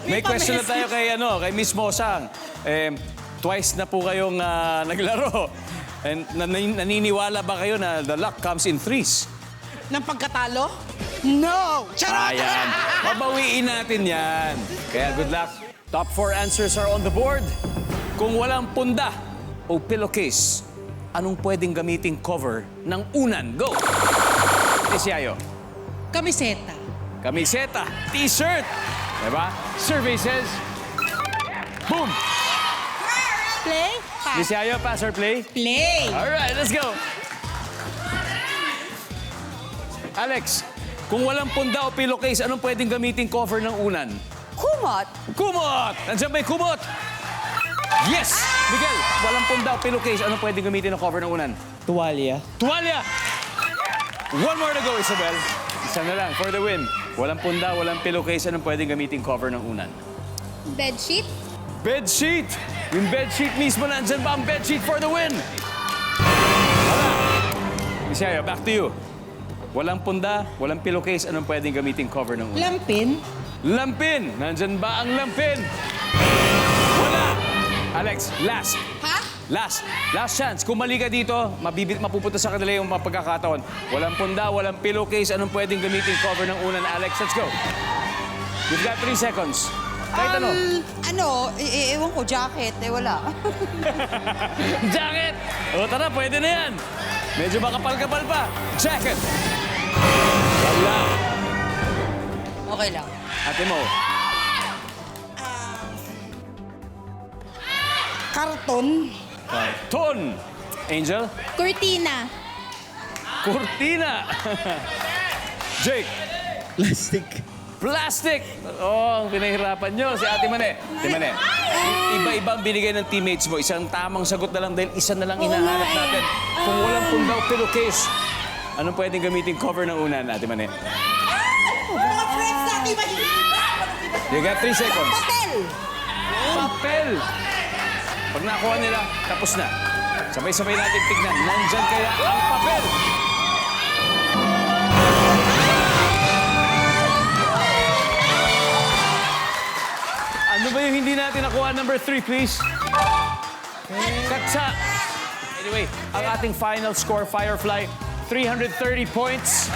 May question na tayo kay Miss Mosang. Twice na po kayong naglaro. And naniniwala ba kayo na the luck comes in threes? Ng pagkatalo? No! Charot! Ayan. Pabawiin natin yan. Kaya good luck. Top 4 answers are on the board. Kung walang punda o pillowcase, anong pwedeng gamiting cover ng unan? Go! Tisiayo. Kamiseta. Kamiseta. T-shirt. Diba? Survey says... Boom! Play? Pass. Tisiayo, pass or play? Play. Alright, let's go. Alex, kung walang punda o pillowcase, anong pwedeng gamiting cover ng unan? Kumot. Kumot! Nandiyan ba yung kumot? Yes! Miguel, walang punda o pillowcase, anong pwedeng gamitin ng cover ng unan? Tuwalya. Tuwalya! One more to go, Isabel. Isa na lang for the win. Walang punda, walang pillowcase, anong pwedeng gamiting cover ng unan? Bedsheet. Bedsheet! Yung bedsheet mismo, nandyan ba ang bedsheet for the win? Wala. Isaya, back to you. Walang punda, walang pillowcase, anong pwedeng gamiting cover ng unan? Lampin. Lampin! Nandyan ba ang lampin? Wala! Alex, last. Ha? Last chance. Kung mali ka dito, mapupunta sa kanila yung pagkakataon. Walang punda, walang pillowcase, anong pwedeng gamiting cover ng unan? Alex, let's go. You've got 3 seconds. Kahit ano. Ewan ko, jacket. Wala. Jacket! O tara, pwede na yan. Medyo makapal-kapal pa. Jacket! Wala. Okay lang. Ate mo. Karton. Ton. Angel. Cortina. Cortina. Jake. Plastic. Plastic! Oh, ang pinahirapan nyo si Ate Mane. Ate Mane, iba-ibang binigay ng teammates mo. Isang tamang sagot na lang dahil isa na lang hinahanap natin. Kung walang punda o pillowcase, anong pwedeng gamitin cover ng unan, Ate Mane? Mga friends natin mahirap. You got 3 seconds. Papel. Papel! Pag nakuha nila, tapos na. Sabay-sabay natin tignan. Nandyan kaya ang papel. Ano ba yung hindi natin nakuha? Number 3, please. Katsa. Anyway, ang ating final score, Firefly, 330 points.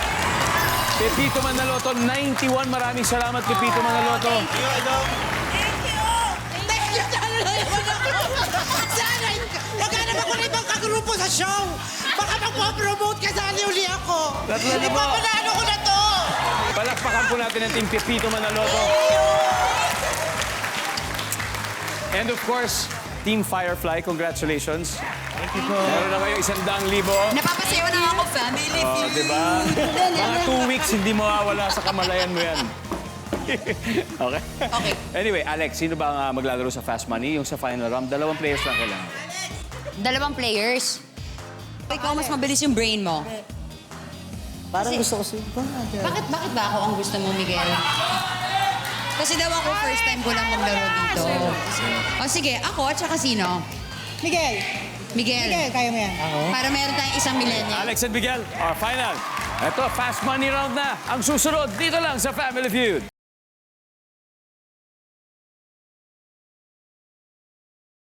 Pepito Manaloto, 91. Maraming salamat, Pepito Manaloto. Thank you, sana, maghanap ako ng ibang kagrupo sa show. Baka magpo-promote ka sa uli ako. Tatlo na po. Ipapanalo ko na to. Palakpakan po natin ang Team Pepito Manaloto. And of course, Team Firefly, congratulations. Thank you po. Meron na kayo 100,000. Napapasayo na ako, family. Oh, diba? Mga 2 weeks, hindi mawawala sa kamalayan mo yan. Okay? Okay. Anyway, Alex, sino ba ang maglalaro sa Fast Money? Yung sa final round, 2 players lang kailangan. 2 players. Ikaw, mas mabilis yung brain mo. Parang Kasi- gusto ko siya. Bakit ba ako ang gusto mo, Miguel? Kasi daw ako first time ko lang maglaro dito. O sige, ako at saka sino? Miguel. Miguel. Miguel, kaya mo yan. Para meron tayong isang millennial. Alex and Miguel, our final. Ito, Fast Money round na. Ang susunod, dito lang sa Family Feud.